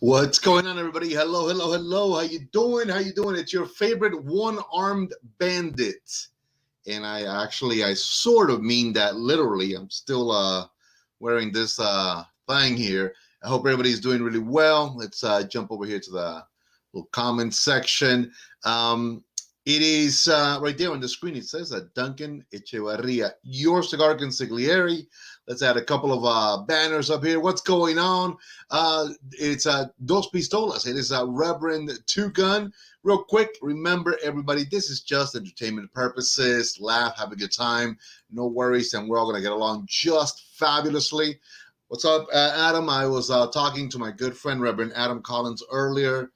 What's going on, everybody? Hello, hello, hello. How you doing? How you doing? It's your favorite one-armed bandit. And I sort of mean that literally. I'm still wearing this thing here. I hope everybody's doing really well. Let's jump over here to the little comment section. It is right there on the screen. It says that Dunkan Echevarria, your Cigar Consigliere. Let's add a couple of banners up here. What's going on? It's Dos Pistolas. It is Reverend Two Gun. Real quick, remember, everybody, this is just entertainment purposes. Laugh, have a good time. No worries, and we're all going to get along just fabulously. What's up, Adam? I was talking to my good friend, Reverend Adam Collins, earlier.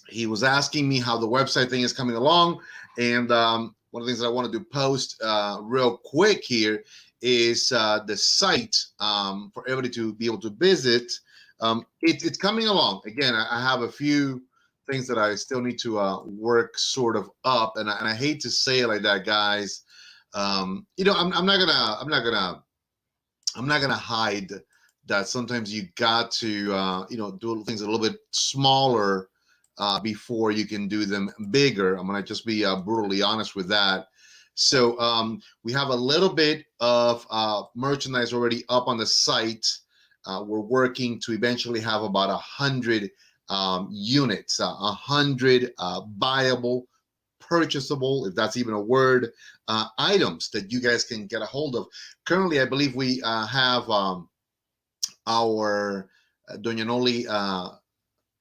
He was asking me how the website thing is coming along. And one of the things that I wanted to post real quick here is the site for everybody to be able to visit. It's coming along. Again, I have a few things that I still need to work sort of up, and I hate to say it like that, guys. I'm not gonna hide that sometimes you got to do things a little bit smaller before you can do them bigger. I'm gonna just be brutally honest with that. So we have a little bit of merchandise already up on the site. We're working to eventually have about 100 units, 100 buyable, purchasable, if that's even a word, items that you guys can get a hold of. Currently, I believe we have our Doña NOLI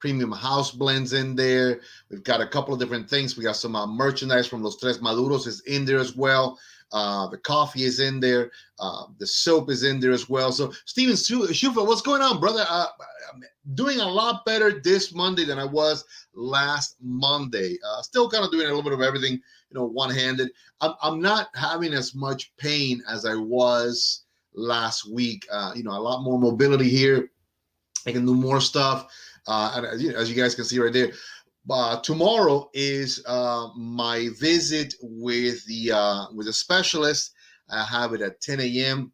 premium house blends in there. We've got a couple of different things. We got some merchandise from Los Tres Maduros is in there as well. The coffee is in there. The soap is in there as well. So Steven Schufer, what's going on, brother? I'm doing a lot better this Monday than I was last Monday. Still kind of doing a little bit of everything, one-handed. I'm not having as much pain as I was last week. A lot more mobility here. I can do more stuff. And as you guys can see right there, tomorrow is my visit with the specialist. I have it at 10 a.m.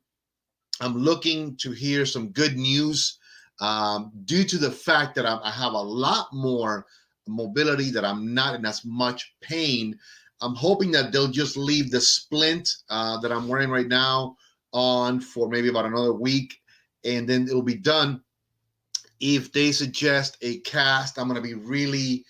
I'm looking to hear some good news due to the fact that I have a lot more mobility, that I'm not in as much pain. I'm hoping that they'll just leave the splint that I'm wearing right now on for maybe about another week, and then it'll be done. If they suggest a cast, I'm going to be really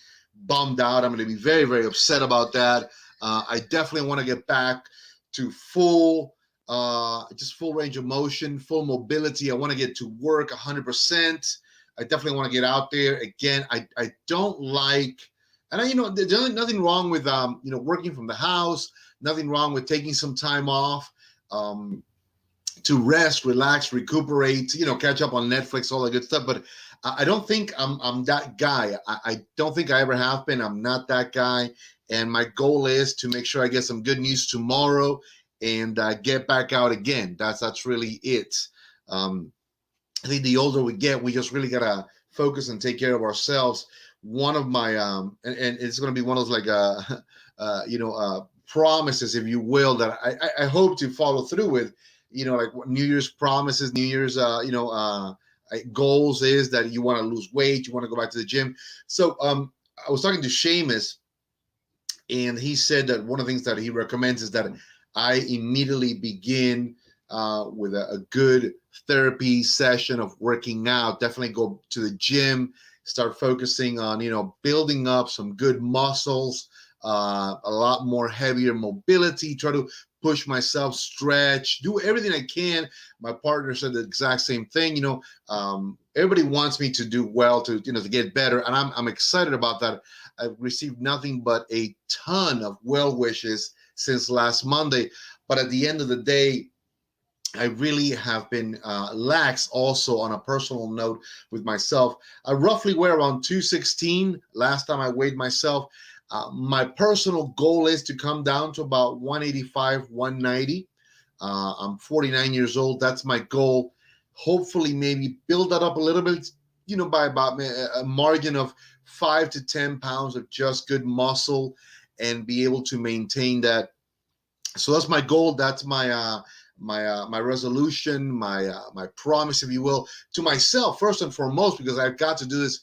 bummed out. I'm going to be very, very upset about that. I definitely want to get back to full range of motion, full mobility. I want to get to work 100%. I definitely want to get out there. Again, I don't like, and there's nothing wrong with, working from the house, nothing wrong with taking some time off. To rest, relax, recuperate, catch up on Netflix, all that good stuff. But I don't think I'm that guy. I don't think I ever have been. I'm not that guy. And my goal is to make sure I get some good news tomorrow and get back out again. That's really it. I think the older we get, we just really gotta focus and take care of ourselves. One of my and it's gonna be one of those promises, if you will, that I hope to follow through with. Like New Year's promises, New Year's, goals is that you want to lose weight, you want to go back to the gym. So I was talking to Seamus, and he said that one of the things that he recommends is that I immediately begin with a good therapy session of working out. Definitely go to the gym, start focusing on, building up some good muscles, a lot more heavier mobility, try to push myself, stretch, do everything I can. My partner said the exact same thing. Everybody wants me to do well, to get better, and I'm excited about that. I've received nothing but a ton of well wishes since last Monday, but at the end of the day, I really have been lax also on a personal note with myself. I roughly weigh around 216 last time I weighed myself. My personal goal is to come down to about 185, 190. I'm 49 years old. That's my goal. Hopefully, maybe build that up a little bit, by about a margin of 5 to 10 pounds of just good muscle and be able to maintain that. So that's my goal. That's my my resolution, my promise, if you will, to myself first and foremost, because I've got to do this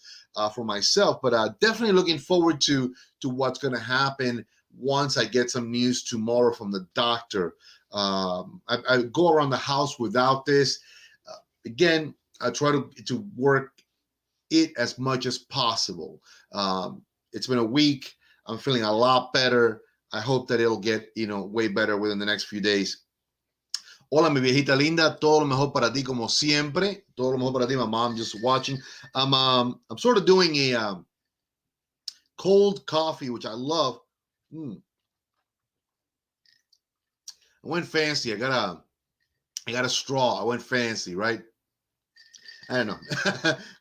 for myself. But definitely looking forward to what's going to happen once I get some news tomorrow from the doctor. I go around the house without this. Again, I try to work it as much as possible. It's been a week. I'm feeling a lot better. I hope that it'll get, way better within the next few days. Hola, mi viejita linda. Todo lo mejor para ti, como siempre. Todo lo mejor para ti. My mom just watching. I'm sort of doing a cold coffee, which I love. I went fancy. I got a straw. I went fancy, right? I don't know.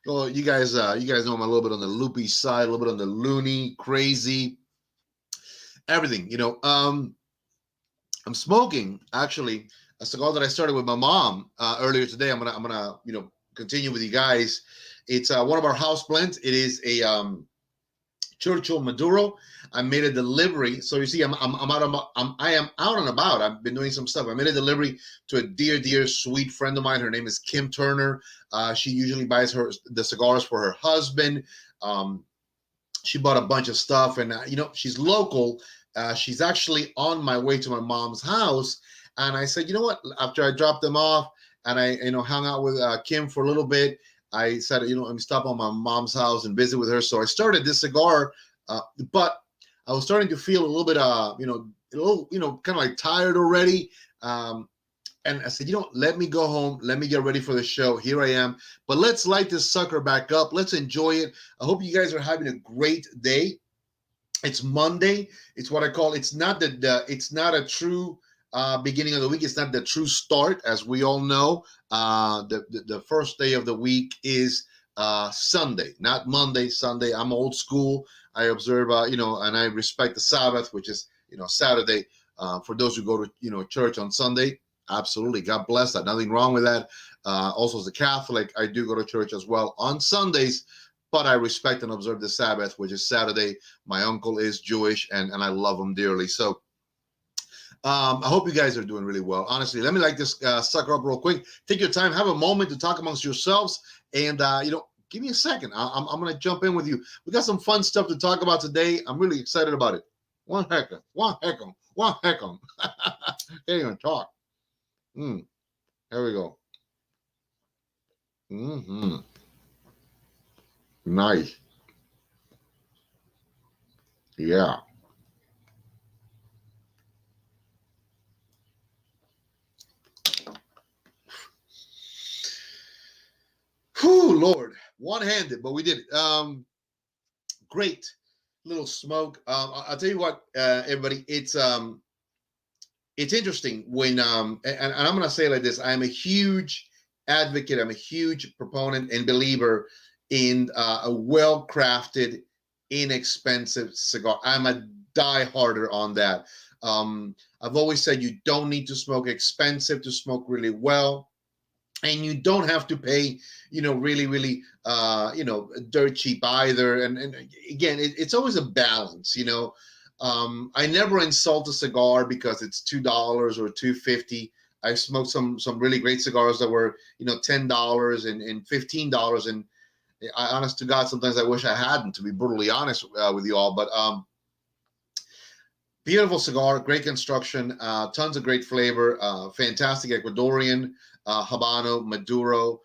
Well, you guys know I'm a little bit on the loopy side, a little bit on the loony, crazy, everything. I'm smoking actually a cigar that I started with my mom earlier today. I'm gonna continue with you guys. It's one of our house blends. It is a Churchill Maduro. I made a delivery. So you see, I am out and about. I've been doing some stuff. I made a delivery to a dear sweet friend of mine. Her name is Kim Turner. She usually buys the cigars for her husband. She bought a bunch of stuff, and she's local. She's actually on my way to my mom's house, and I said, you know what? After I dropped them off, and I hung out with Kim for a little bit, I said, let me stop on my mom's house and visit with her. So I started this cigar, but I was starting to feel a little bit, kind of like tired already. And I said, let me go home. Let me get ready for the show. Here I am. But let's light this sucker back up. Let's enjoy it. I hope you guys are having a great day. It's Monday. It's what I call, it's not a true beginning of the week. It's not the true start, as we all know. The first day of the week is Sunday, not Monday. Sunday. I'm old school. I observe, and I respect the Sabbath, which is Saturday. For those who go to church on Sunday, absolutely, God bless that. Nothing wrong with that. Also, as a Catholic, I do go to church as well on Sundays. But I respect and observe the Sabbath, which is Saturday. My uncle is Jewish, and I love him dearly. So I hope you guys are doing really well. Honestly, let me light this sucker up real quick. Take your time. Have a moment to talk amongst yourselves. And, give me a second. I'm going to jump in with you. We got some fun stuff to talk about today. I'm really excited about it. One heck. Can't even talk. Here we go. Nice. Yeah. Whew, Lord. One-handed, but we did it. Great little smoke. I'll tell you what, everybody, it's interesting when and I'm going to say it like this. I am a huge advocate. I'm a huge proponent and believer in a well-crafted, inexpensive cigar. I'm a die-harder on that. I've always said you don't need to smoke expensive to smoke really well. And you don't have to pay, really, dirt cheap either. And again, it's always a balance, I never insult a cigar because it's $2 or $2.50. I've smoked some really great cigars that were, $10 and $15. And honest to God, sometimes I wish I hadn't, to be brutally honest with you all. But beautiful cigar, great construction, tons of great flavor, fantastic Ecuadorian Habano Maduro,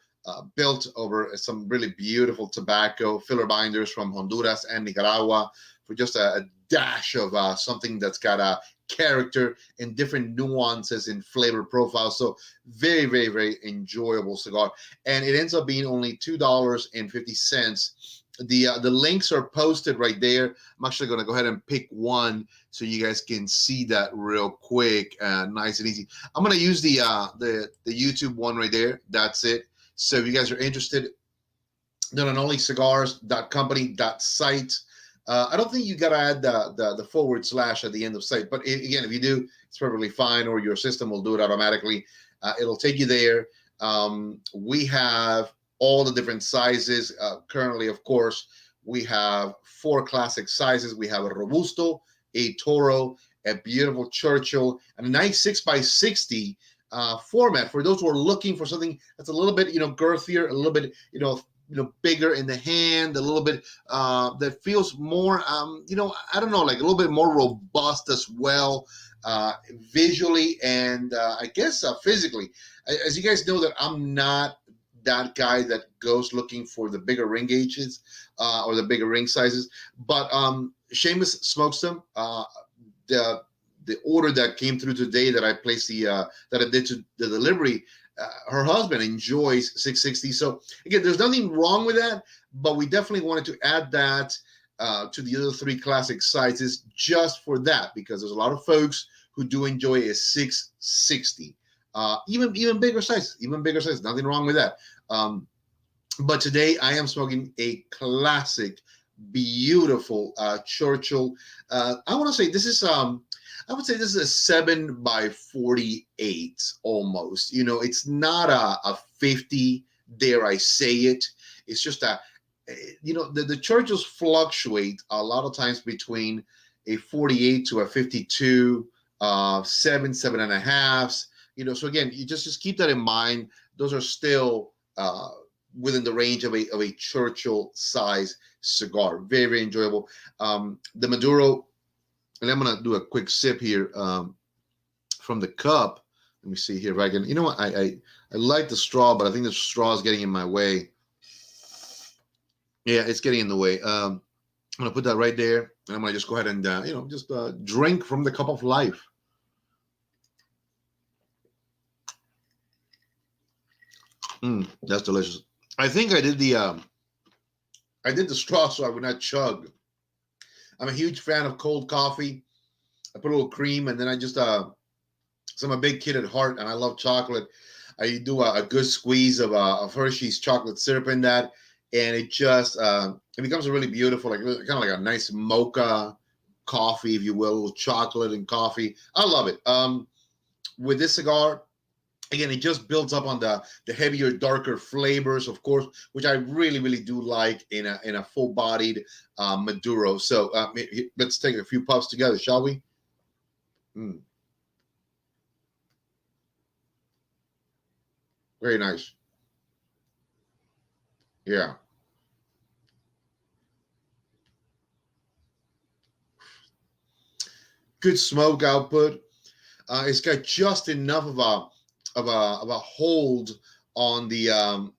built over some really beautiful tobacco, filler binders from Honduras and Nicaragua for just a dash of something that's got a character and different nuances in flavor profile. So very, very, very enjoyable cigar. And it ends up being only $2.50. The links are posted right there. I'm actually going to go ahead and pick one so you guys can see that real quick, nice and easy. I'm going to use the YouTube one right there. That's it. So if you guys are interested, Doña NOLI Cigars.company.site. I don't think you got to add the / at the end of site, but again, if you do, it's perfectly fine, or your system will do it automatically. It'll take you there. We have all the different sizes. Currently, of course, we have 4 classic sizes. We have a Robusto, a Toro, a beautiful Churchill, and a nice 6x60 format for those who are looking for something that's a little bit, girthier, a little bit, bigger in the hand, a little bit that feels more, I don't know, like a little bit more robust as well, visually and I guess physically. As you guys know, that I'm not that guy that goes looking for the bigger ring gauges or the bigger ring sizes, but Seamus smokes them. The order that came through today that I placed that I did to the delivery, her husband enjoys 660. So again, there's nothing wrong with that, but we definitely wanted to add that to the other 3 classic sizes just for that, because there's a lot of folks who do enjoy a 660. Even bigger size, nothing wrong with that. But today I am smoking a classic, beautiful Churchill. I want to say this is I would say this is a 7x48 almost. It's not a 50, dare I say it. It's just the Churchills fluctuate a lot of times between a 48 to a 52, 7.5. So again, you just keep that in mind. Those are still within the range of a Churchill size cigar. Very, very enjoyable. The Maduro. And I'm going to do a quick sip here from the cup. Let me see here if I can. You know what? I like the straw, but I think the straw is getting in my way. Yeah, it's getting in the way. I'm going to put that right there. And I'm going to just go ahead and, just drink from the cup of life. That's delicious. I think I did the straw so I would not chug. I'm a huge fan of cold coffee. I put a little cream, and then I just, so I'm a big kid at heart, and I love chocolate. I do a good squeeze of Hershey's chocolate syrup in that, and it just, it becomes a really beautiful, like kind of like a nice mocha coffee, if you will, with chocolate and coffee. I love it. With this cigar, again, it just builds up on the heavier, darker flavors, of course, which I really, really do like in a full-bodied Maduro. So let's take a few puffs together, shall we? Very nice. Yeah. Good smoke output. It's got just enough of a hold on the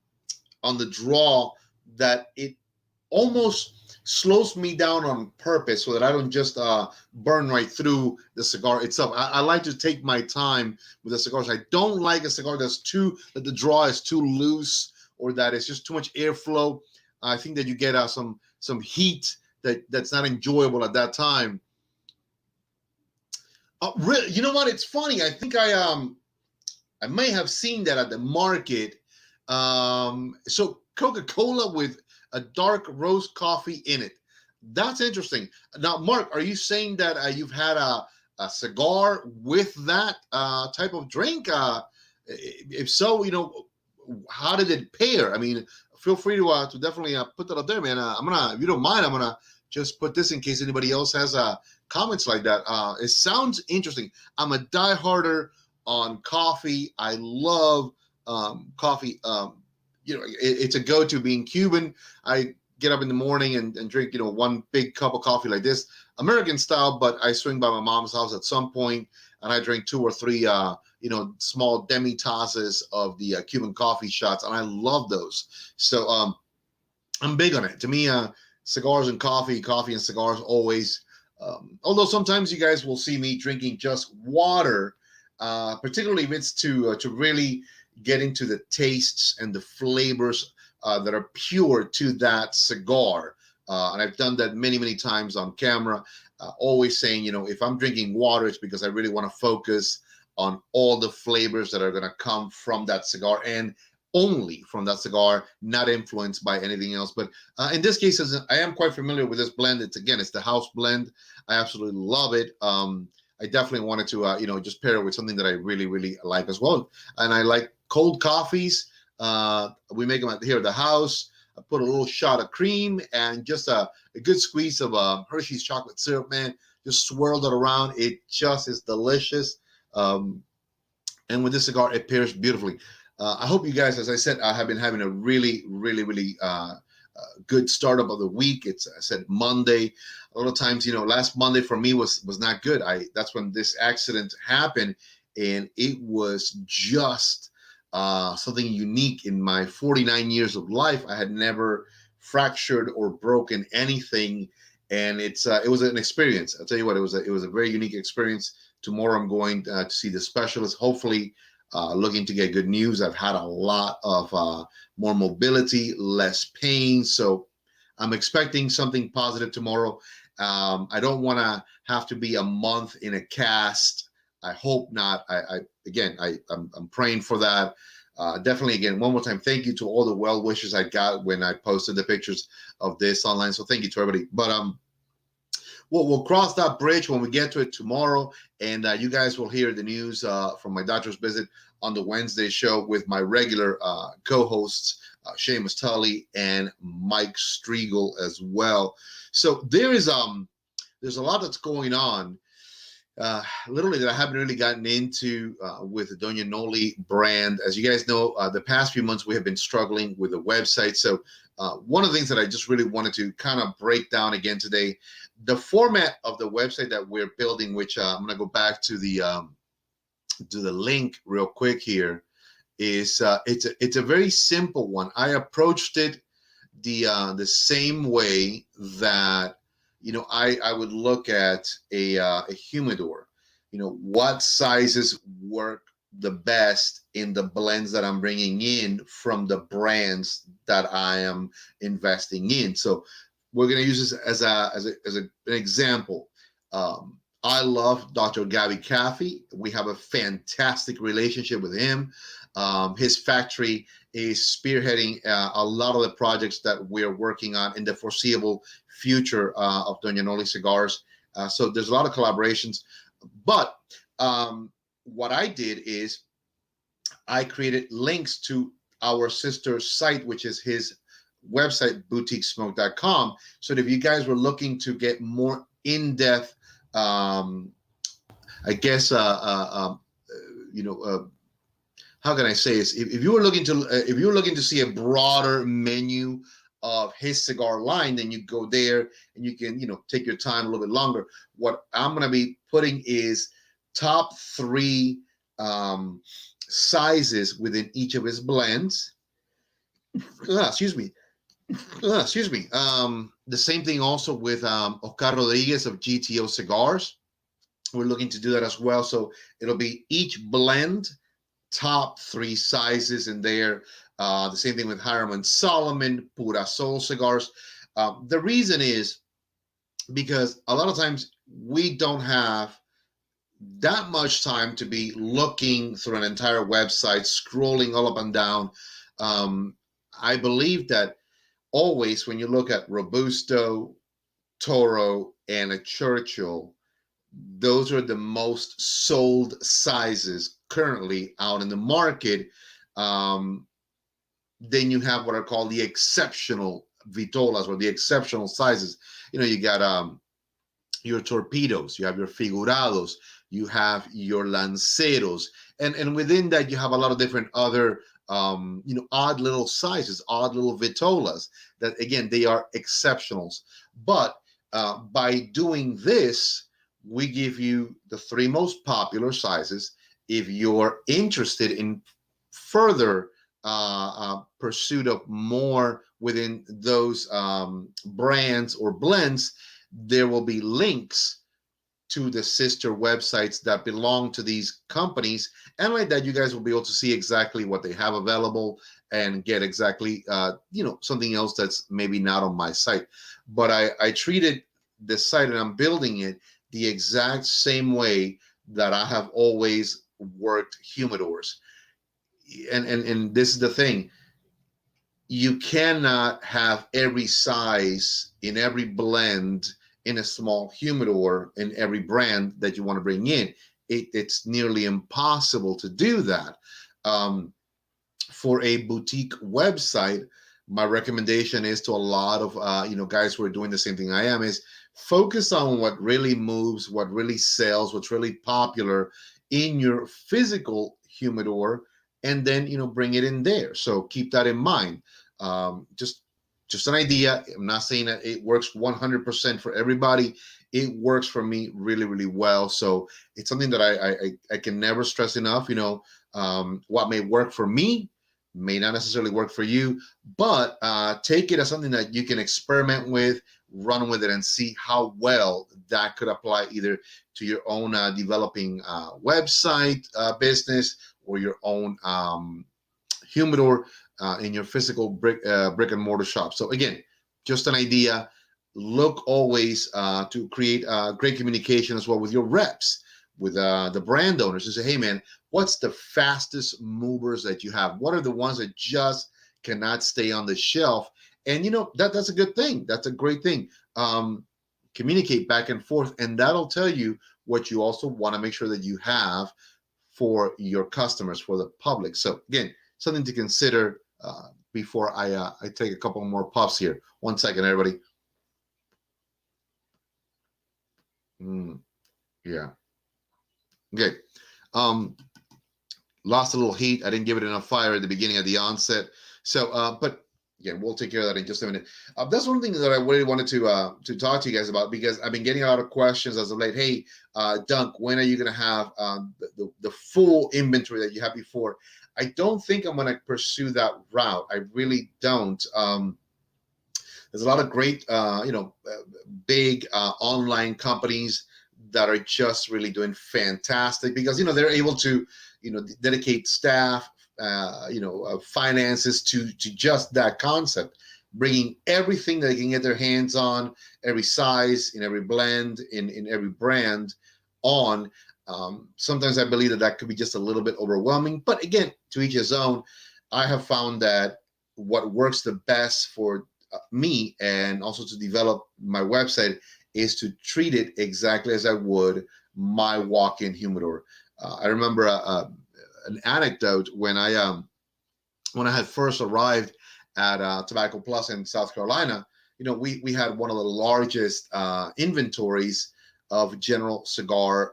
draw that it almost slows me down on purpose so that I don't just burn right through the cigar itself. I like to take my time with the cigars. I don't like a cigar that the draw is too loose or that it's just too much airflow. I think that you get some heat that's not enjoyable at that time. Really, you know what? It's funny. I think I may have seen that at the market. So Coca-Cola with a dark roast coffee in it. That's interesting. Now, Mark, are you saying that you've had a cigar with that type of drink? If so, how did it pair? I mean, feel free to definitely put that up there, man. If you don't mind, I'm gonna just put this in case anybody else has comments like that. It sounds interesting. I'm a dieharder on coffee. I love coffee. It's a go-to. Being Cuban, I get up in the morning and drink, one big cup of coffee like this, American style, but I swing by my mom's house at some point and I drink 2 or 3, small demi-tasses of the Cuban coffee shots, and I love those. So I'm big on it. To me, cigars and coffee and cigars always. Although sometimes you guys will see me drinking just water, particularly if it's to really get into the tastes and the flavors that are pure to that cigar. And I've done that many, many times on camera, always saying, if I'm drinking water, it's because I really want to focus on all the flavors that are going to come from that cigar and only from that cigar, not influenced by anything else. But in this case, I am quite familiar with this blend. It's the house blend. I absolutely love it. I definitely wanted to, just pair it with something that I really, really like as well. And I like cold coffees. We make them here at the house. I put a little shot of cream and just a good squeeze of Hershey's chocolate syrup, man. Just swirled it around. It just is delicious. And with this cigar, it pairs beautifully. I hope you guys, as I said, I have been having a really, really, really good startup of the week. It's, I said, Monday. A lot of times, last Monday for me was not good. That's when this accident happened, and it was just something unique in my 49 years of life. I had never fractured or broken anything, and it was an experience. I'll tell you what, it was a very unique experience. Tomorrow I'm going to see the specialist, hopefully looking to get good news. I've had a lot of more mobility, less pain, so I'm expecting something positive tomorrow. I don't want to have to be a month in a cast. I hope not. I'm praying for that. Definitely, again, one more time, thank you to all the well wishes I got when I posted the pictures of this online. So thank you to everybody. But we'll cross that bridge when we get to it tomorrow, and you guys will hear the news from my doctor's visit on the Wednesday show with my regular co-hosts, Seamus Tolle and Mike Striegel as well. So there's a lot that's going on, literally, that I haven't really gotten into with the Doña NOLI brand. As you guys know, the past few months we have been struggling with the website. So one of the things that I just really wanted to kind of break down again today, the format of the website that we're building, which I'm going to go back to the link real quick here, is it's a very simple one. I approached it the same way that I would look at a humidor. What sizes work the best in the blends that I'm bringing in from the brands that I am investing in. So we're going to use this as an example. I love Dr. Gabby Caffey. We have a fantastic relationship with him. His factory is spearheading a lot of the projects that we're working on in the foreseeable future of Doña NOLI Cigars. So there's a lot of collaborations. But what I did is I created links to our sister site, which is his website, boutiquesmoke.com. So that if you guys were looking to get more in-depth, how can I say this? If you were looking to see a broader menu of his cigar line, then you go there and you can take your time a little bit longer. What I'm going to be putting is top 3 sizes within each of his blends. Excuse me. The same thing also with Oscar Rodriguez of GTO Cigars. We're looking to do that as well. So it'll be each blend, top 3 sizes in there. The same thing with Hiram Solomon, Pura Sol Cigars. The reason is because a lot of times we don't have that much time to be looking through an entire website, scrolling all up and down. I believe that always when you look at Robusto, Toro, and a Churchill, those are the most sold sizes currently out in the market. Then you have what are called the exceptional vitolas, or the exceptional sizes. You got your torpedoes, you have your figurados, you have your lanceros, and within that you have a lot of different other odd little sizes, odd little vitolas that, again, they are exceptionals. But by doing this, we give you the 3 most popular sizes. If you're interested in further pursuit of more within those brands or blends, there will be links to the sister websites that belong to these companies, and like that you guys will be able to see exactly what they have available and get exactly something else that's maybe not on my site. But I treated the site, and I'm building it the exact same way that I have always worked humidors. And this is the thing, you cannot have every size in every blend in a small humidor in every brand that you want to bring in. It's nearly impossible to do that. For a boutique website, my recommendation is to a lot of guys who are doing the same thing I am, is Focus on what really moves, what really sells, what's really popular in your physical humidor, and then bring it in there. So keep that in mind. Just an idea. I'm not saying that it works 100% for everybody. It works for me really, really well. So it's something that I can never stress enough. What may work for me may not necessarily work for you, but take it as something that you can experiment with, run with it, and see how well that could apply either to your own developing website business, or your own humidor in your physical brick and mortar shop. So again, just an idea. Look always to create great communication as well with your reps, with the brand owners, and say, hey man, what's the fastest movers that you have? What are the ones that just cannot stay on the shelf? And that's a good thing. That's a great thing. Communicate back and forth, and that'll tell you what you also want to make sure that you have for your customers, for the public. So again, something to consider before I take a couple more puffs here. 1 second, everybody. Yeah. Okay. Lost a little heat. I didn't give it enough fire at the beginning of the onset. So, but again, we'll take care of that in just a minute. That's one thing that I really wanted to talk to you guys about, because I've been getting a lot of questions as of late. Hey, Dunk, when are you going to have the full inventory that you had before? I don't think I'm going to pursue that route. I really don't. There's a lot of great, big online companies that are just really doing fantastic, because they're able to dedicate staff, finances to just that concept, bringing everything that they can get their hands on, every size, in every blend, in every brand on. Sometimes I believe that could be just a little bit overwhelming, but again, to each his own. I have found that what works the best for me, and also to develop my website, is to treat it exactly as I would my walk-in humidor. I remember an anecdote when I had first arrived at Tobacco Plus in South Carolina. We had one of the largest inventories of General Cigar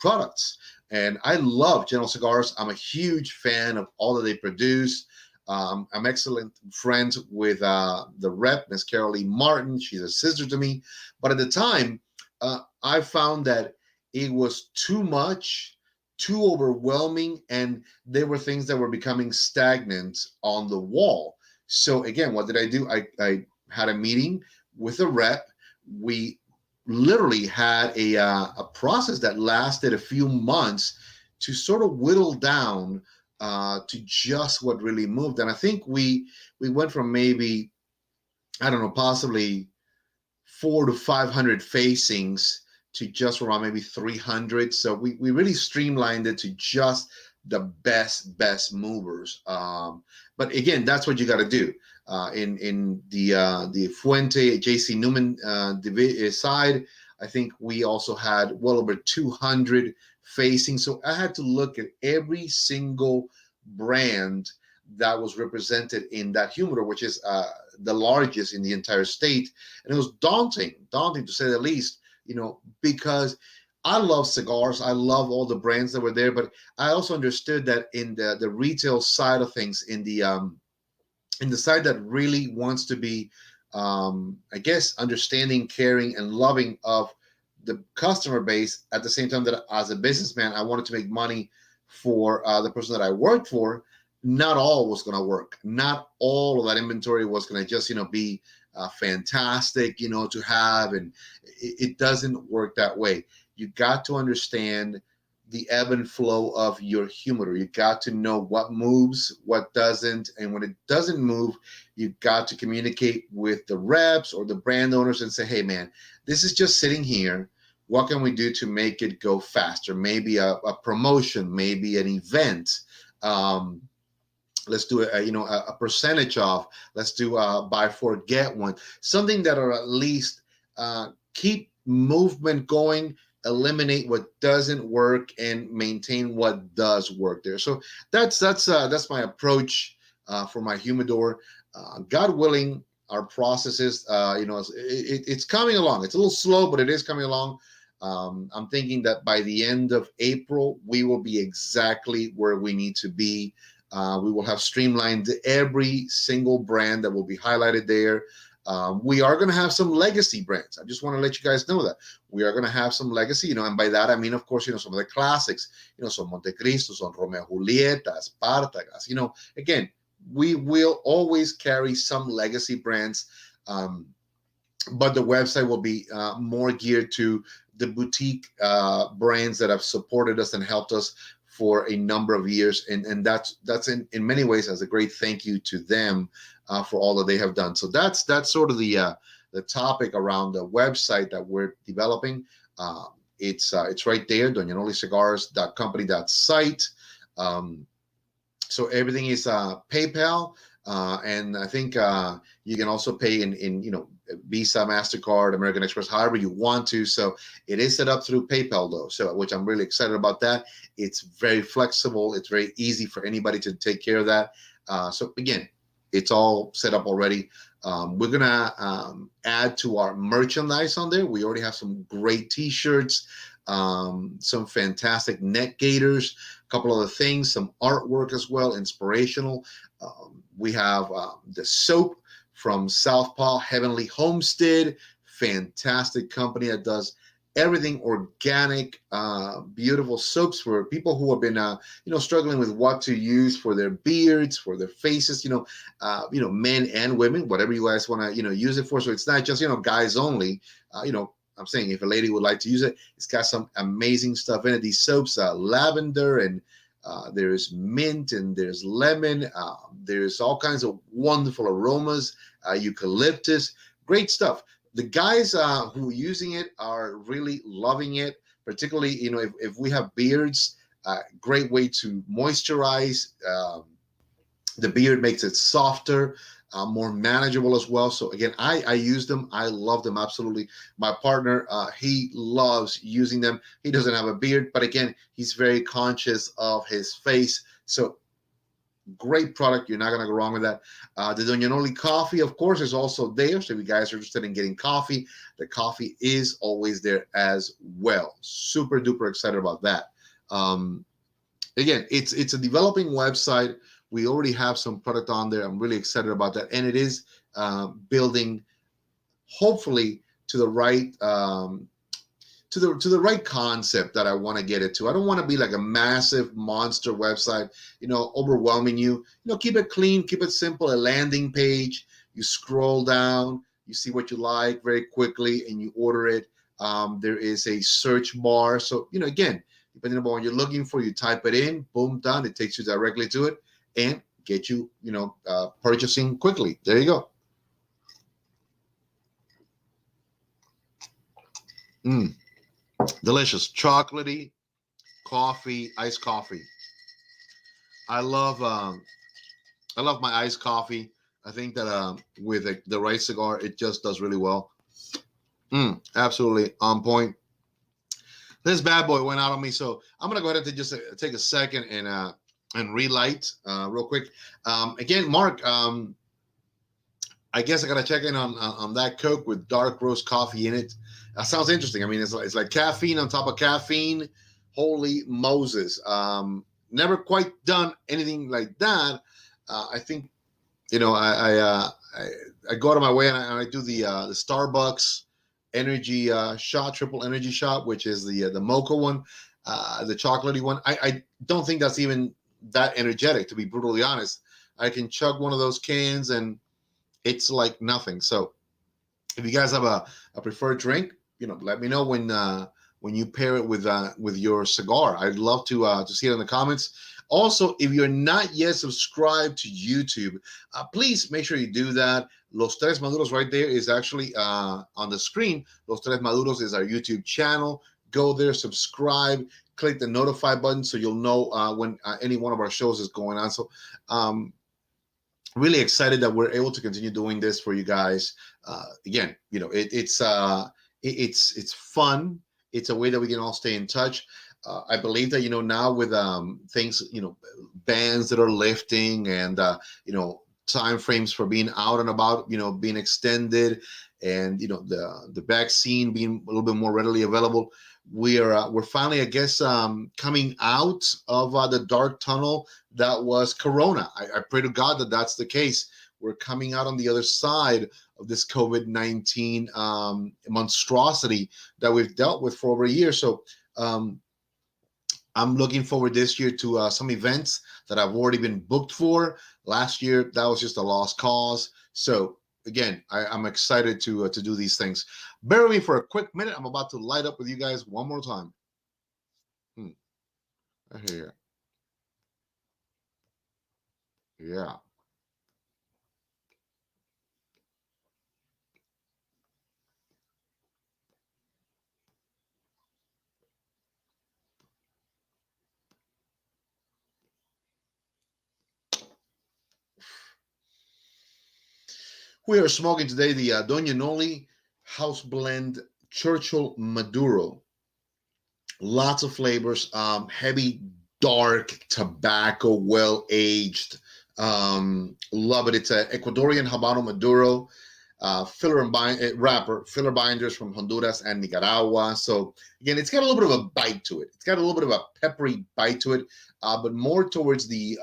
products, and I love General Cigars. I'm a huge fan of all that they produce. I'm excellent friends with the rep, Miss Carol Lee Martin. She's a sister to me. But at the time, I found that it was too much, too overwhelming, and there were things that were becoming stagnant on the wall. So again, what did I do? I had a meeting with a rep. We literally had a process that lasted a few months to sort of whittle down to just what really moved. And I think we went from maybe, I don't know, possibly 400 to 500 facings to just around maybe 300. So we really streamlined it to just the best movers. But again, that's what you got to do. In the Fuente JC Newman side, I think we also had well over 200 facing. So I had to look at every single brand that was represented in that humidor, which is the largest in the entire state. And it was daunting to say the least, because I love cigars. I love all the brands that were there, but I also understood that in the retail side of things, in the side that really wants to be, I guess, understanding, caring, and loving of the customer base, at the same time that as a businessman, I wanted to make money for the person that I worked for. Not all was going to work. Not all of that inventory was going to just, be fantastic, to have. And it doesn't work that way. You got to understand the ebb and flow of your humidor. You got to know what moves, what doesn't. And when it doesn't move, you got to communicate with the reps or the brand owners and say, hey man, this is just sitting here. What can we do to make it go faster? Maybe a promotion, maybe an event. Let's do a percentage off. Let's do buy four, get one. Something that will at least keep movement going, eliminate what doesn't work, and maintain what does work there. So that's my approach for my humidor. God willing, our processes. It's coming along. It's a little slow, but it is coming along. I'm thinking that by the end of April, we will be exactly where we need to be. We will have streamlined every single brand that will be highlighted there. We are going to have some legacy brands. I just want to let you guys know that we are going to have some legacy, and by that I mean, of course, some of the classics, some Montecristo, some Romeo Julieta, Spartagas. Again, we will always carry some legacy brands, but the website will be more geared to the boutique brands that have supported us and helped us for a number of years, and that's in many ways as a great thank you to them for all that they have done. So that's sort of the topic around the website that we're developing. It's right there, DoñaNoliCigars.company.site. So everything is PayPal, and I think you can also pay in Visa, MasterCard, American Express, however you want to. So it is set up through PayPal though, so which I'm really excited about that. It's very flexible. It's very easy for anybody to take care of that. So again, it's all set up already. We're gonna add to our merchandise on there. We already have some great T-shirts, some fantastic neck gaiters, a couple other things, some artwork as well, inspirational. We have the soap from Southpaw Heavenly Homestead, fantastic company that does everything organic, beautiful soaps for people who have been struggling with what to use for their beards, for their faces, men and women, whatever you guys want to use it for. So it's not just guys only. I'm saying if a lady would like to use it, it's got some amazing stuff in it. These soaps, lavender, and there's mint, and there's lemon, there's all kinds of wonderful aromas, eucalyptus, great stuff. The guys who are using it are really loving it, particularly if we have beards, great way to moisturize the beard, makes it softer, more manageable as well. So again, I use them. I love them absolutely. My partner, he loves using them. He doesn't have a beard, but again, he's very conscious of his face. So great product. You're not going to go wrong with that. The Doña Noli coffee, of course, is also there. So if you guys are interested in getting coffee, the coffee is always there as well. Super duper excited about that. Again, it's a developing website. We already have some product on there. I'm really excited about that, and it is building, hopefully, to the right to the right concept that I want to get it to. I don't want to be like a massive monster website, overwhelming you. Keep it clean, keep it simple. A landing page. You scroll down, you see what you like very quickly, and you order it. There is a search bar, so again, depending on what you're looking for, you type it in, boom, done. It takes you directly to it and get you, purchasing quickly. There you go. Delicious. Chocolatey coffee, iced coffee. I love my iced coffee. I think that with the right cigar, it just does really well. Absolutely on point. This bad boy went out on me, so I'm gonna go ahead and just take a second and relight real quick. Again, Mark, I guess I gotta check in on that Coke with dark roast coffee in it. That sounds interesting. I mean, it's like caffeine on top of caffeine. Holy Moses! Never quite done anything like that. I think I go out of my way and I do the Starbucks energy shot, triple energy shot, which is the mocha one, the chocolatey one. I don't think that's even that energetic, to be brutally honest. I can chug one of those cans and it's like nothing. So if you guys have a preferred drink, let me know when you pair it with your cigar. I'd love to see it in the comments. Also, if you're not yet subscribed to YouTube, please make sure you do that. Los Tres Maduros right there is actually on the screen. Los Tres Maduros is our YouTube channel. Go there, subscribe, click the notify button so you'll know when any one of our shows is going on. So really excited that we're able to continue doing this for you guys. Again, it's fun. It's a way that we can all stay in touch. I believe that, now with things, bans that are lifting and, time frames for being out and about, being extended, and the vaccine being a little bit more readily available, we're finally, I guess, coming out of the dark tunnel that was Corona. I pray to God that that's the case. We're coming out on the other side of this COVID-19 monstrosity that we've dealt with for over a year. So I'm looking forward this year to some events that I've already been booked for. Last year, that was just a lost cause. So again, I'm excited to do these things. Bear with me for a quick minute. I'm about to light up with you guys one more time. I hear you. Yeah. We are smoking today the Doña NOLI House Blend Churchill Maduro. Lots of flavors, heavy, dark tobacco, well aged. Love it. It's an Ecuadorian Habano Maduro. Filler and wrapper, filler binders from Honduras and Nicaragua. So again, it's got a little bit of a bite to it. It's got a little bit of a peppery bite to it, but more towards the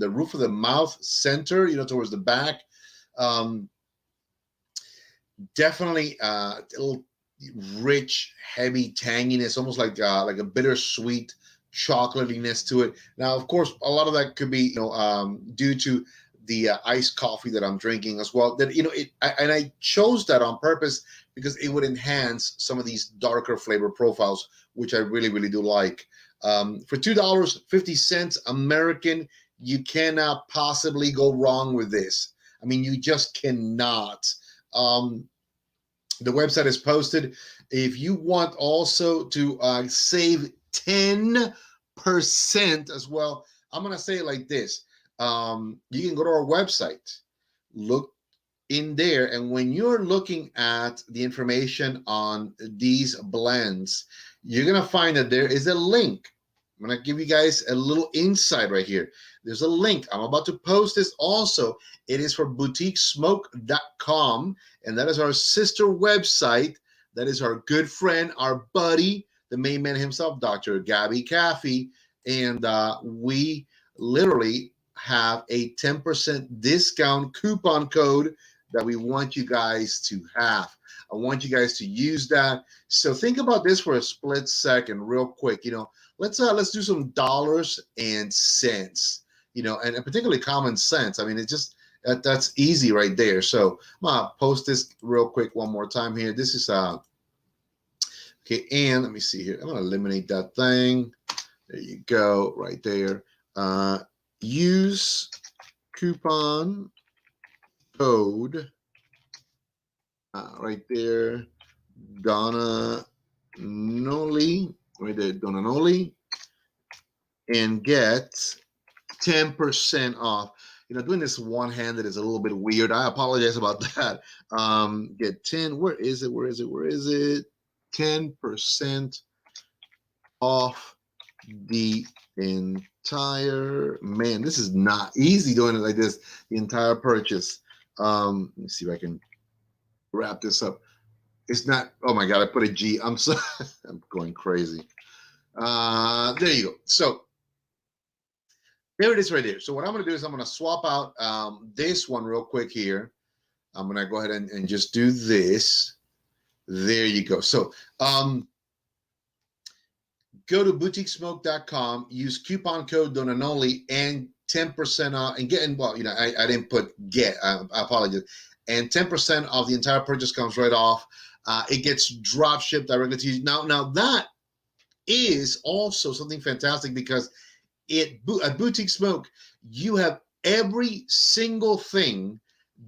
roof of the mouth center, towards the back. Definitely a little rich, heavy tanginess, almost like a bittersweet chocolatiness to it. Now, of course, a lot of that could be due to the iced coffee that I'm drinking as well. That and I chose that on purpose because it would enhance some of these darker flavor profiles, which I really, really do like. For $2.50 American, you cannot possibly go wrong with this. I mean, you just cannot. The website is posted. If you want also to save 10% as well, I'm going to say it like this. You can go to our website, look in there, and when you're looking at the information on these blends, you're going to find that there is a link. I'm going to give you guys a little insight right here. There's a link. I'm about to post this also. It is for boutiquesmoke.com, and that is our sister website. That is our good friend, our buddy, the main man himself, Dr. Gabby Caffey, and we literally have a 10% discount coupon code that we want you guys to have. I want you guys to use that. So think about this for a split second, real quick. Let's do some dollars and cents. And particularly common sense. I mean, it's just that's easy right there. So I'm gonna post this real quick one more time here. This is okay, and let me see here. I'm gonna eliminate that thing. There you go, right there. Use coupon code right there, Doña NOLI, right there, Doña NOLI, and get 10% off. Doing this one-handed is a little bit weird. I apologize about that. Get 10. Where is it? 10% off the entire. Man, this is not easy doing it like this. The entire purchase. Let me see if I can wrap this up. It's not. Oh my God! I put a G. I'm so. I'm going crazy. There you go. So. There it is right there. So what I'm going to do is I'm going to swap out this one real quick here. I'm going to go ahead and just do this. There you go. So go to boutiquesmoke.com, use coupon code Doña NOLI and 10% off. And I didn't put get. I apologize. And 10% of the entire purchase comes right off. It gets drop shipped directly to you. Now that is also something fantastic because at Boutique Smoke, you have every single thing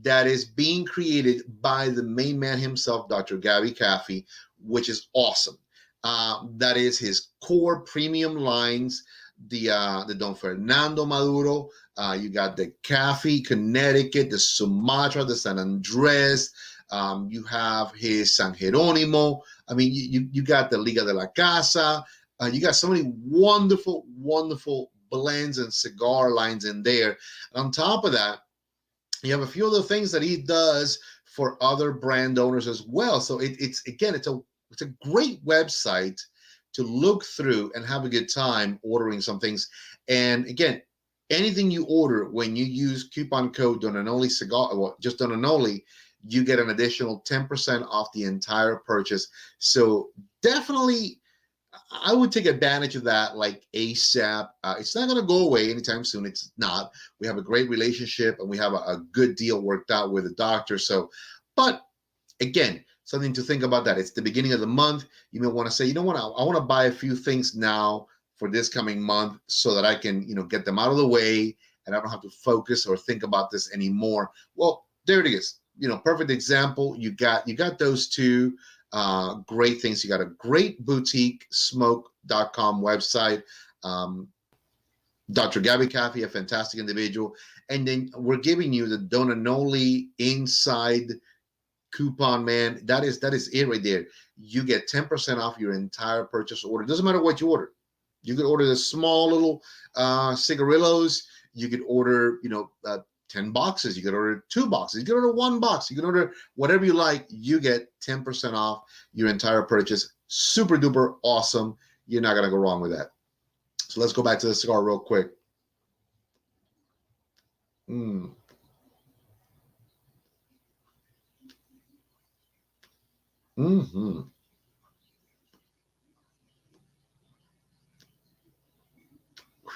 that is being created by the main man himself, Dr. Gabby Caffey, which is awesome. That is his core premium lines, the Don Fernando Maduro. You got the Caffey, Connecticut, the Sumatra, the San Andres. You have his San Jeronimo. I mean, you got the Liga de la Casa. You got so many wonderful, wonderful blends and cigar lines in there. And on top of that, You have a few other things that he does for other brand owners as well. So it's again, it's a great website to look through and have a good time ordering some things. And again, anything you order when you use coupon code Doña NOLI Cigar, well, just Doña NOLI, you get an additional 10% off the entire purchase. So definitely, I would take advantage of that like ASAP. It's not going to go away anytime soon. It's not. We have a great relationship and we have a good deal worked out with the doctor. So, but again, something to think about that. It's the beginning of the month. You may want to say, you know what, I want to buy a few things now for this coming month so that I can, get them out of the way and I don't have to focus or think about this anymore. Well, there it is. Perfect example. You got those two great things. You got a great boutique smoke.com website. Dr. Gabby Caffey, a fantastic individual. And then we're giving you the Doña NOLI inside coupon, man. That is it right there. You get 10% off your entire purchase order. Doesn't matter what you order. You could order the small little cigarillos. You could order, 10 boxes. You could order 2 boxes. You could order 1 box. You can order whatever you like. You get 10% off your entire purchase. Super duper awesome. You're not going to go wrong with that. So let's go back to the cigar real quick.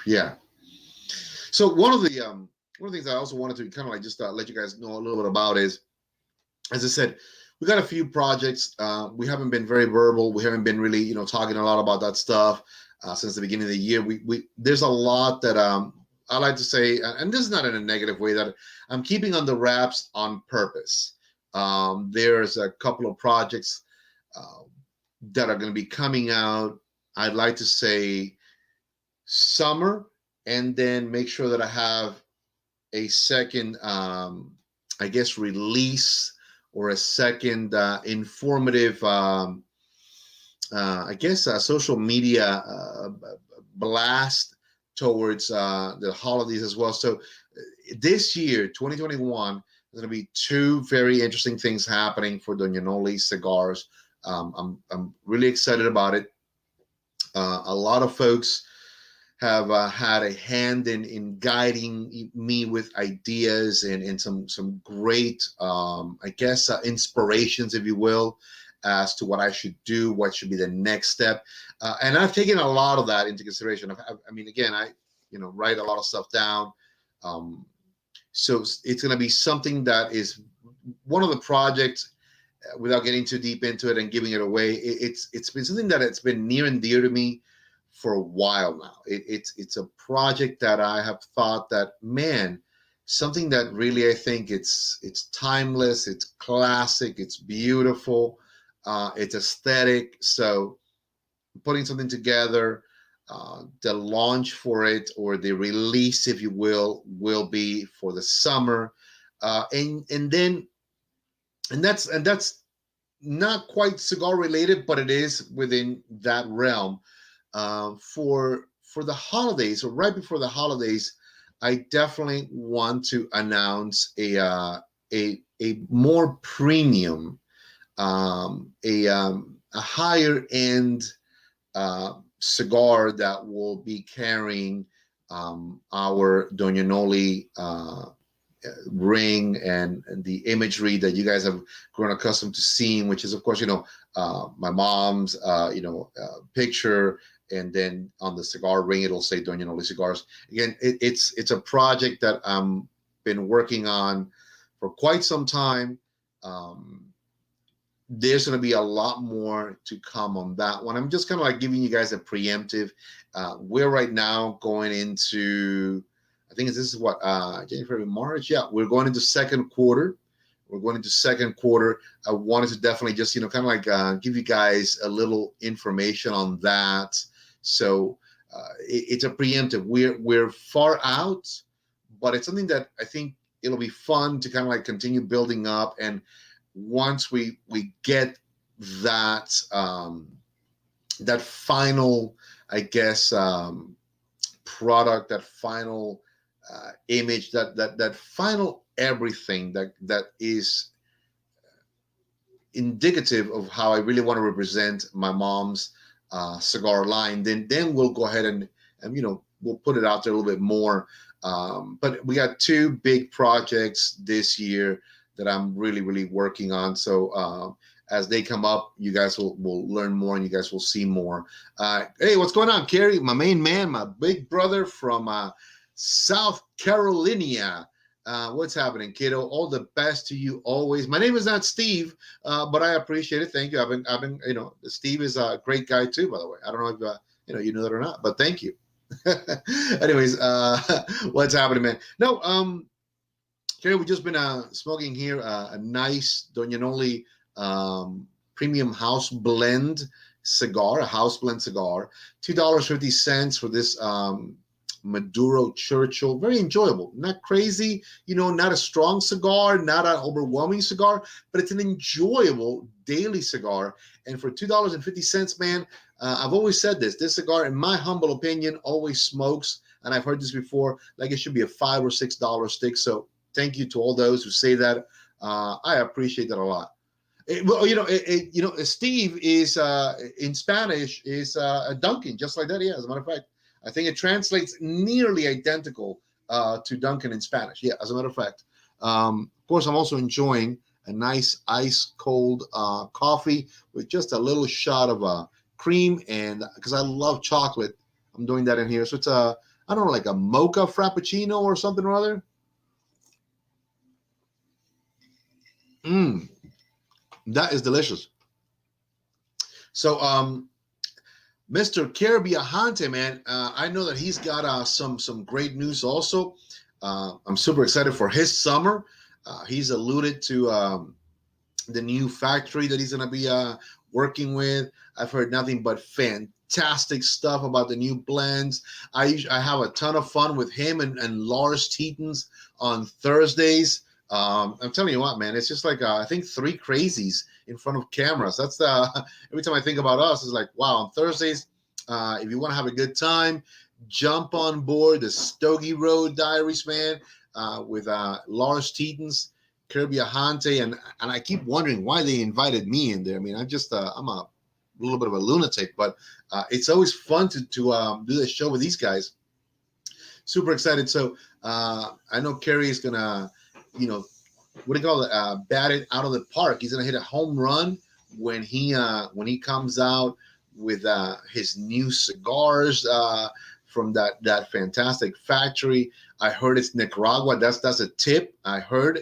Yeah. So one of the things I also wanted to kind of like just let you guys know a little bit about is, as I said, we got a few projects. We haven't been very verbal. We haven't been really, talking a lot about that stuff since the beginning of the year. There's a lot that I like to say, and this is not in a negative way, that I'm keeping on the wraps on purpose. There's a couple of projects that are going to be coming out. I'd like to say summer, and then make sure that I have a second, I guess, release or a second informative, I guess, social media blast towards the holidays as well. So this year, 2021, there's going to be 2 very interesting things happening for Doña NOLI Cigars. I'm really excited about it. A lot of folks have had a hand in guiding me with ideas and some great, I guess, inspirations, if you will, as to what I should do, what should be the next step. And I've taken a lot of that into consideration. I mean, again, I write a lot of stuff down. So it's going to be something that is one of the projects, without getting too deep into it and giving it away. It's been something that it's been near and dear to me for a while now. It's a project that I have thought that, man, something that really, I think it's timeless, it's classic, it's beautiful, it's aesthetic. So putting something together, the launch for it, or the release, if you will be for the summer, and that's not quite cigar related, but it is within that realm. For the holidays, or right before the holidays, I definitely want to announce a more premium, a higher end cigar that will be carrying our Doña NOLI ring and the imagery that you guys have grown accustomed to seeing, which is, of course, my mom's picture, and then on the cigar ring it'll say Doña NOLI Cigars. Again, it's a project that I've been working on for quite some time. There's going to be a lot more to come on that one. I'm just kind of like giving you guys a preemptive. We're right now going into, I think this is what, January, March. Yeah, we're going into second quarter. We're going into second quarter. I wanted to definitely just, kind of like give you guys a little information on that. So it's a preemptive. We're far out, but it's something that I think it'll be fun to kind of like continue building up. And once we get that that final, I guess, product, that final image, that final everything that is indicative of how I really want to represent my mom's cigar line, then we'll go ahead and we'll put it out there a little bit more. But we got two big projects this year that I'm really working on. So as they come up, you guys will learn more and you guys will see more. Hey, what's going on, Kerry? My main man, my big brother from South Carolina. What's happening, kiddo? All the best to you always. My name is not Steve, but I appreciate it. Thank you. I've been, Steve is a great guy too, by the way. I don't know if you know that or not, but thank you. Anyways, what's happening, man? No, Kerry, we've just been smoking here a nice Doña NOLI premium house blend cigar, a house blend cigar, $2.50 for this Maduro Churchill. Very enjoyable, not crazy, not a strong cigar, not an overwhelming cigar, but it's an enjoyable daily cigar. And for $2.50, man, I've always said this cigar, in my humble opinion, always smokes, and I've heard this before, like it should be a $5 or $6 stick. So thank you to all those who say that. I appreciate that a lot. Steve is in Spanish is a Duncan, just like that. Yeah, as a matter of fact, I think it translates nearly identical to Duncan in Spanish. Yeah, as a matter of fact. Of course, I'm also enjoying a nice ice cold coffee with just a little shot of cream, and because I love chocolate, I'm doing that in here. So it's I don't know, like a mocha frappuccino or something or other. That is delicious. So, Mr. Caribbeahante, man, I know that he's got some great news also. I'm super excited for his summer. He's alluded to the new factory that he's going to be working with. I've heard nothing but fantastic stuff about the new blends. I have a ton of fun with him and Lars Tetens on Thursdays. I'm telling you what, man, it's just like I think three crazies in front of cameras. That's every time I think about us, it's like, wow, on Thursdays, if you want to have a good time, jump on board the Stogie Road Diaries, man, with Lars Tetens, Caribbeahante, and I keep wondering why they invited me in there. I mean, I'm a little bit of a lunatic, but it's always fun to do this show with these guys. Super excited. So I know Kerry is gonna, what do you call it? Bat it out of the park. He's gonna hit a home run when he comes out with his new cigars from that fantastic factory. I heard it's Nicaragua. That's a tip. I heard.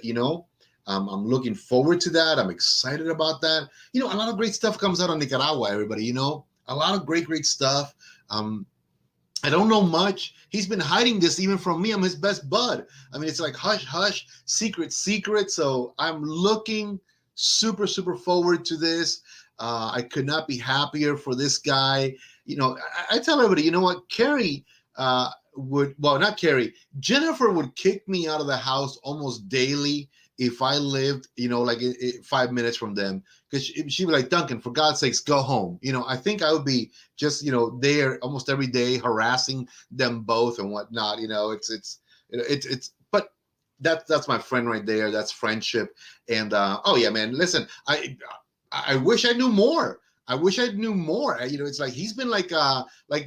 I'm looking forward to that. I'm excited about that. A lot of great stuff comes out of Nicaragua. Everybody, a lot of great stuff. I don't know much. He's been hiding this even from me. I'm his best bud. I mean, it's like hush, hush, secret. So I'm looking super forward to this. I could not be happier for this guy. I tell everybody, you know what? Carrie not Carrie. Jennifer would kick me out of the house almost daily if I lived, like 5 minutes from them, because she'd be like, Duncan, for God's sakes, go home. I think I would be just, there almost every day harassing them both and whatnot. But that's my friend right there. That's friendship. And oh yeah, man, listen, I wish I knew more. It's like he's been like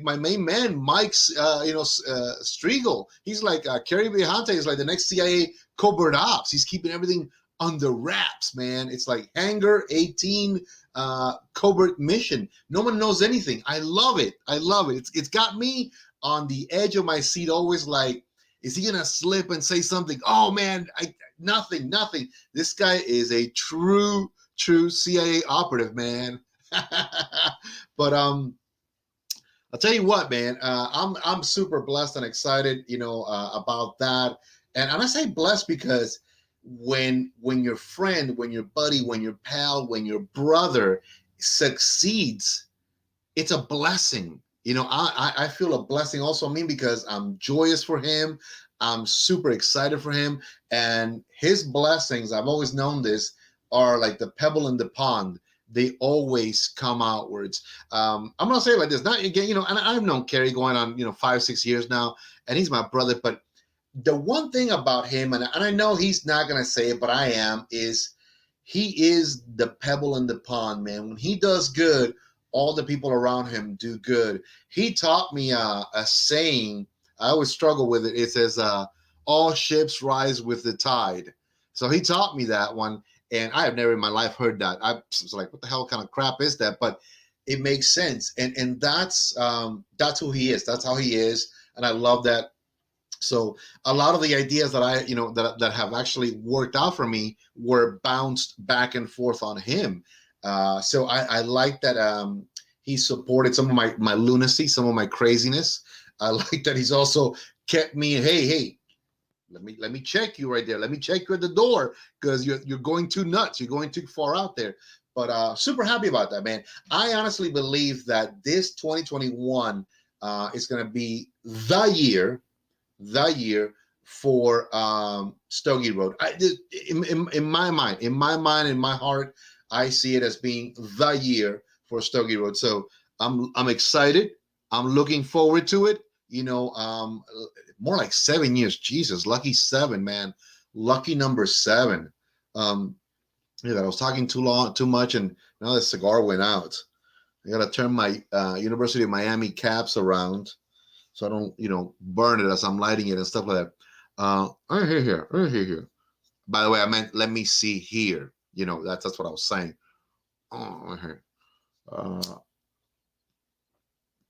my main man, Mike's, Striegel. He's like Caribbeahante is like the next CIA covert ops. He's keeping everything under wraps, man. It's like Hangar 18 covert mission. No one knows anything. I love it. It's got me on the edge of my seat, always like, is he gonna slip and say something? Oh man, nothing. This guy is a true CIA operative, man. But I'll tell you what, man. I'm super blessed and excited, about that. And I say blessed because when your friend, when your buddy, when your pal, when your brother succeeds, it's a blessing. I feel a blessing also on me because I'm joyous for him. I'm super excited for him, and his blessings, I've always known this, are like the pebble in the pond. They always come outwards. I'm gonna say it like this, not again, and I've known Kerry going on, 5-6 years now, and he's my brother, but the one thing about him, and I know he's not going to say it, but I am, is he is the pebble in the pond, man. When he does good, all the people around him do good. He taught me a saying. I always struggle with it. It says, all ships rise with the tide. So he taught me that one, and I have never in my life heard that. I was like, what the hell kind of crap is that? But it makes sense, and that's who he is. That's how he is, and I love that. So a lot of the ideas that that have actually worked out for me were bounced back and forth on him. So I like that he supported some of my lunacy, some of my craziness. I like that he's also kept me, hey, let me check you right there. Let me check you at the door, because you're going too nuts. You're going too far out there. But super happy about that, man. I honestly believe that this 2021 is going to be the year for Stogie Road. In my mind, in my heart, I see it as being the year for Stogie Road. So I'm excited. I'm looking forward to it. More like 7 years. Jesus, lucky 7, man. Lucky number 7. I was talking too much, and now the cigar went out. I gotta turn my University of Miami caps around so I don't, burn it as I'm lighting it and stuff like that. Right here. By the way, I meant let me see here. That's what I was saying. Oh, right here.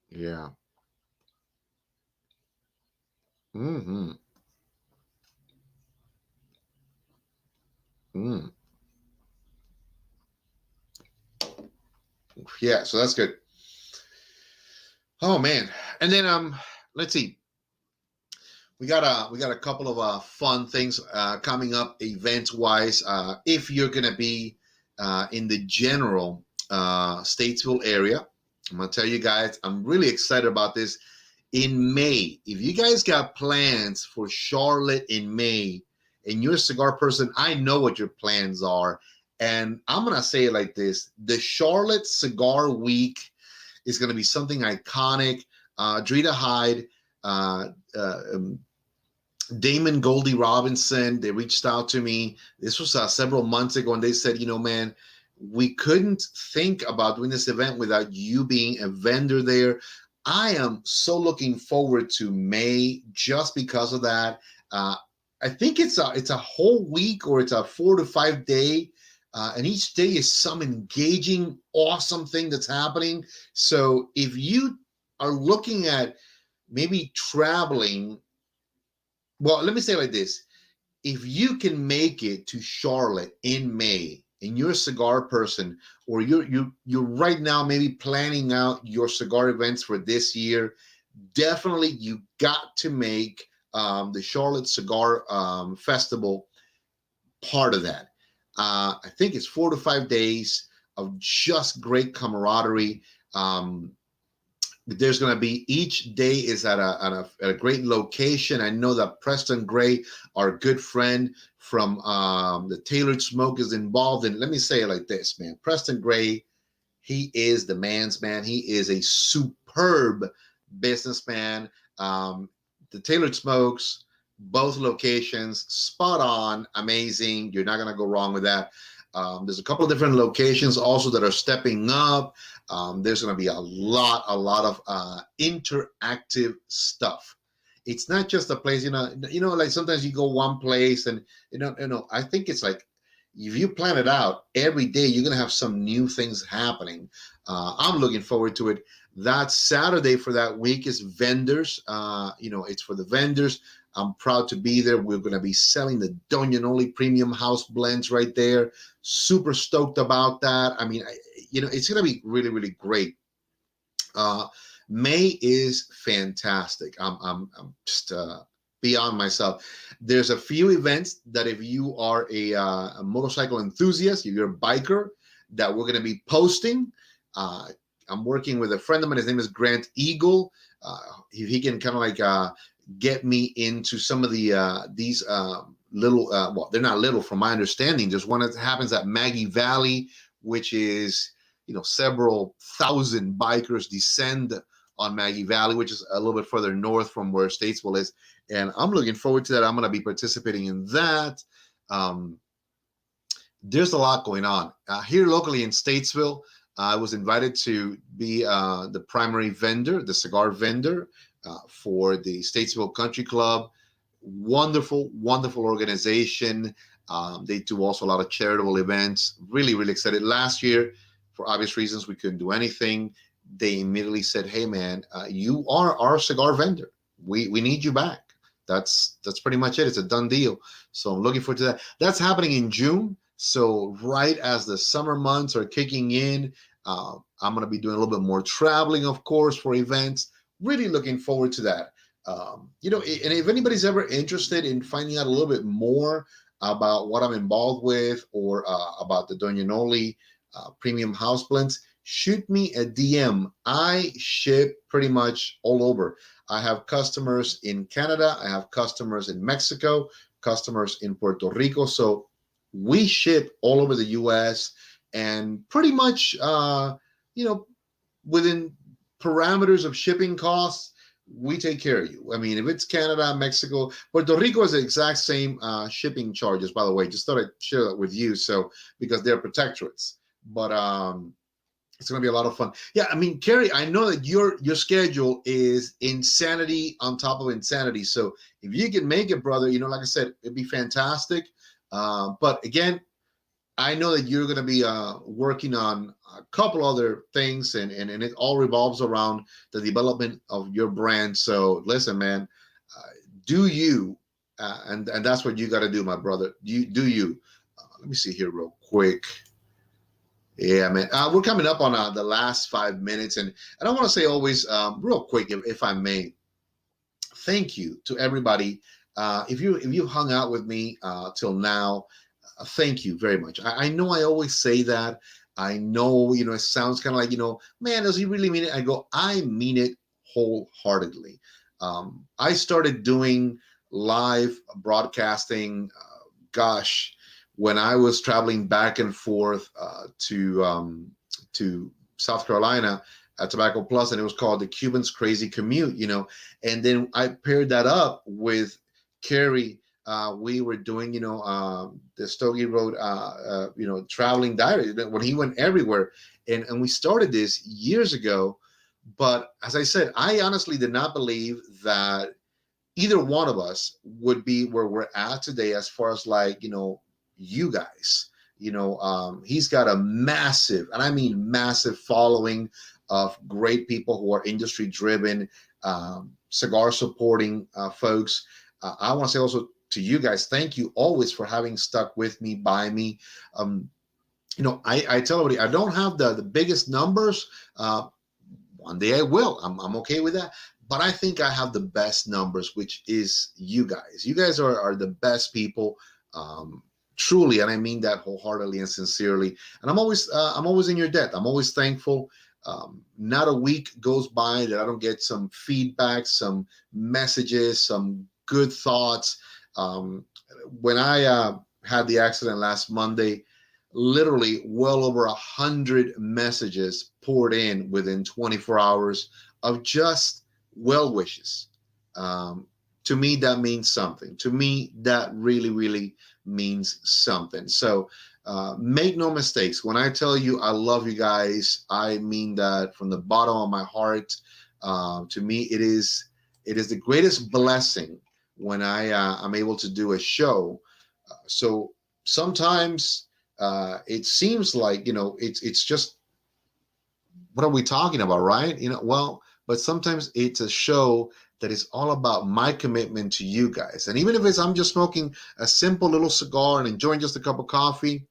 Yeah. Mm-hmm. Mm. Yeah, so that's good. Oh man. And then let's see. We got a couple of fun things coming up events wise. If you're gonna be in the general Statesville area, I'm gonna tell you guys, I'm really excited about this. In May, if you guys got plans for Charlotte in May, and you're a cigar person, I know what your plans are. And I'm gonna say it like this: the Charlotte Cigar Week is gonna be something iconic. Drita Hyde, Damon Goldie Robinson, they reached out to me. This was several months ago, and they said, man, we couldn't think about doing this event without you being a vendor there. I am so looking forward to May just because of that. I think it's a whole week, or it's a 4 to 5 day, and each day is some engaging, awesome thing that's happening. So if you are looking at maybe traveling, well, let me say it like this: if you can make it to Charlotte in May, and you're a cigar person, or you're right now maybe planning out your cigar events for this year, definitely you got to make the Charlotte Cigar Festival part of that. I think it's 4 to 5 days of just great camaraderie. There's going to be, each day is at a great location. I know that Preston Gray, our good friend from the Tailored Smoke, is involved. And let me say it like this, man. Preston Gray, he is the man's man. He is a superb businessman. The Tailored Smokes, both locations, spot on, amazing. You're not going to go wrong with that. There's a couple of different locations also that are stepping up. There's going to be a lot of interactive stuff. It's not just a place, like sometimes you go one place and, I think it's like, if you plan it out every day, you're going to have some new things happening. I'm looking forward to it. That Saturday for that week is vendors. It's for the vendors. I'm proud to be there. We're going to be selling the Doña NOLI premium house blends right there. Super stoked about that. I mean, it's going to be really, really great. May is fantastic. I'm just beyond myself. There's a few events that if you are a motorcycle enthusiast, if you're a biker, that we're going to be posting. I'm working with a friend of mine. His name is Grant Eagle. If he can kind of like get me into some of these little, well, they're not little from my understanding. There's one that happens at Maggie Valley, which is, several thousand bikers descend on Maggie Valley, which is a little bit further north from where Statesville is. and I'm looking forward to that. I'm going to be participating in that. There's a lot going on here locally in Statesville. I was invited to be the primary vendor, the cigar vendor for the Statesville Country Club. Wonderful, wonderful organization. They do also a lot of charitable events. Really, really excited. Last year, for obvious reasons, we couldn't do anything. They immediately said, "Hey, man, you are our cigar vendor. We need you back." That's pretty much it. It's a done deal. So I'm looking forward to that. That's happening in June. So right as the summer months are kicking in, I'm going to be doing a little bit more traveling, of course, for events. Really looking forward to that. And if anybody's ever interested in finding out a little bit more about what I'm involved with or about the Doña NOLI premium house blends, shoot me a DM. I ship pretty much all over. I have customers in Canada. I have customers in Mexico, customers in Puerto Rico. So we ship all over the U.S. and pretty much, within parameters of shipping costs, we take care of you. I mean, if it's Canada, Mexico, Puerto Rico is the exact same shipping charges, by the way. Just thought I'd share that with you. So, because they're protectorates. But it's going to be a lot of fun. Yeah, I mean, Kerry, I know that your schedule is insanity on top of insanity. So if you can make it, brother, like I said, it'd be fantastic. But again, I know that you're going to be working on a couple other things, and it all revolves around the development of your brand. So listen, man, do you, and that's what you got to do, my brother. Do you. Let me see here real quick. Yeah, man. We're coming up on the last 5 minutes, and I want to say always, real quick, if I may, thank you to everybody. If you've hung out with me till now, thank you very much. I know I always say that. I know, it sounds kind of like, man, does he really mean it? I go, I mean it wholeheartedly. I started doing live broadcasting, when I was traveling back and forth to South Carolina at Tobacco Plus, and it was called the Cuban's Crazy Commute, and then I paired that up with Kerry. We were doing, the Stogie Road, traveling diary when he went everywhere. And we started this years ago. But as I said, I honestly did not believe that either one of us would be where we're at today as far as you guys. He's got a massive, and I mean massive, following of great people who are industry driven, cigar supporting folks. I want to say also to you guys, thank you always for having stuck with me, by me. I tell everybody, I don't have the biggest numbers. One day I will. I'm okay with that. But I think I have the best numbers, which is you guys. You guys are the best people. Truly, and I mean that wholeheartedly and sincerely. And I'm always in your debt. I'm always thankful. Not a week goes by that I don't get some feedback, some messages, some good thoughts. When I had the accident last Monday, literally well over 100 messages poured in within 24 hours of just well wishes. To me, that means something. To me, that really, really means something. So make no mistakes. When I tell you I love you guys, I mean that from the bottom of my heart. To me, it is the greatest blessing when I'm able to do a show. So sometimes it seems like, it's just, what are we talking about, right? But sometimes it's a show that is all about my commitment to you guys. And even if I'm just smoking a simple little cigar and enjoying just a cup of coffee,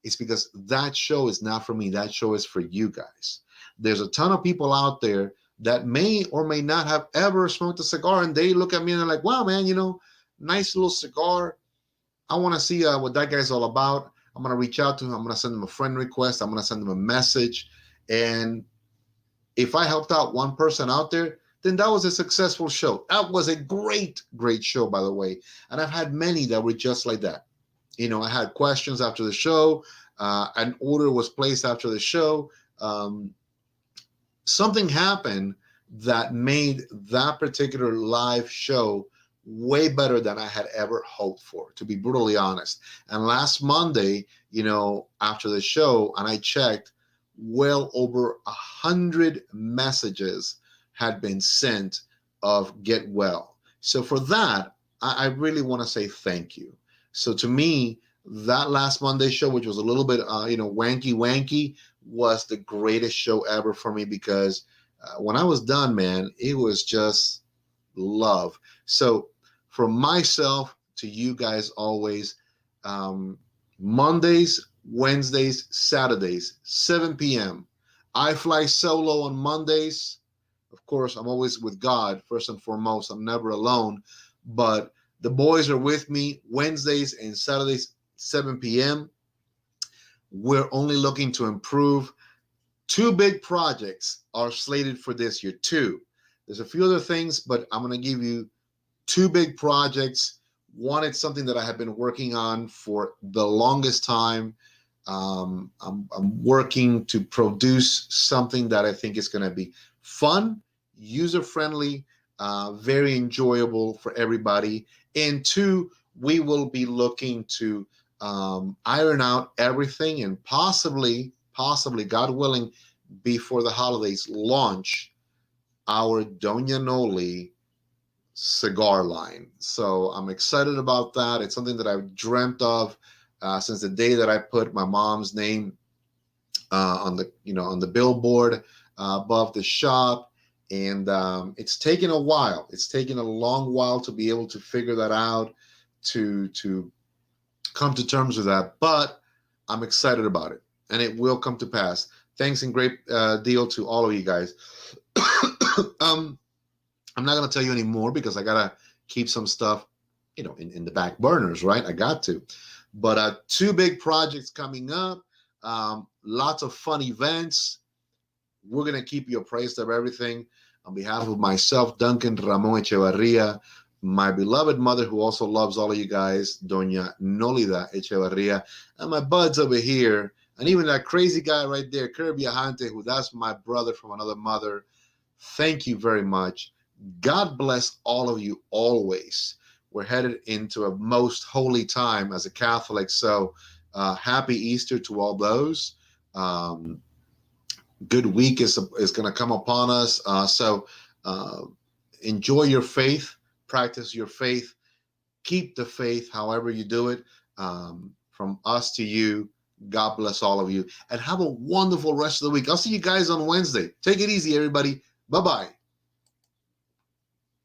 it's because that show is not for me. That show is for you guys. There's a ton of people out there that may or may not have ever smoked a cigar, and they look at me and they're like, wow, man, nice little cigar. I want to see what that guy's all about. I'm going to reach out to him. I'm going to send him a friend request. I'm going to send him a message. And if I helped out one person out there, then that was a successful show. That was a great, great show, by the way. And I've had many that were just like that. I had questions after the show. An order was placed after the show. Something happened that made that particular live show way better than I had ever hoped for, to be brutally honest. And last Monday, after the show, and I checked, well over 100 messages had been sent of get well. So for that, I really want to say thank you. So to me, that last Monday show, which was a little bit, wanky, was the greatest show ever for me, because when I was done, man, it was just love. So from myself to you guys always, Mondays, Wednesdays, Saturdays, 7 p.m. I fly solo on Mondays. Of course, I'm always with God, first and foremost. I'm never alone. But the boys are with me Wednesdays and Saturdays, 7 p.m. We're only looking to improve. 2 big projects are slated for this year. 2. There's a few other things, but I'm going to give you 2 big projects. One, it's something that I have been working on for the longest time. I'm working to produce something that I think is going to be fun, user-friendly, very enjoyable for everybody. And 2, we will be looking to iron out everything, and possibly, God willing, before the holidays, launch our Doña NOLI cigar line. So I'm excited about that. It's something that I've dreamt of since the day that I put my mom's name on the billboard above the shop. And it's taken a while. It's taken a long while to be able to figure that out, to come to terms with that. But I'm excited about it, and it will come to pass. Thanks and great deal to all of you guys. I'm not going to tell you anymore because I got to keep some stuff, in the back burners, right? I got to. But 2 big projects coming up, lots of fun events. We're going to keep you appraised of everything. On behalf of myself, Duncan Ramon Echevarria, my beloved mother, who also loves all of you guys, Doña NOLI Echevarria, and my buds over here, and even that crazy guy right there, Kirby Ahante, who that's my brother from another mother. Thank you very much. God bless all of you always. We're headed into a most holy time as a Catholic, so happy Easter to all those. Good week is going to come upon us, so enjoy your faith, practice your faith, keep the faith however you do it. From us to you, God bless all of you, and have a wonderful rest of the week. I'll see you guys on Wednesday. Take it easy, everybody. Bye-bye.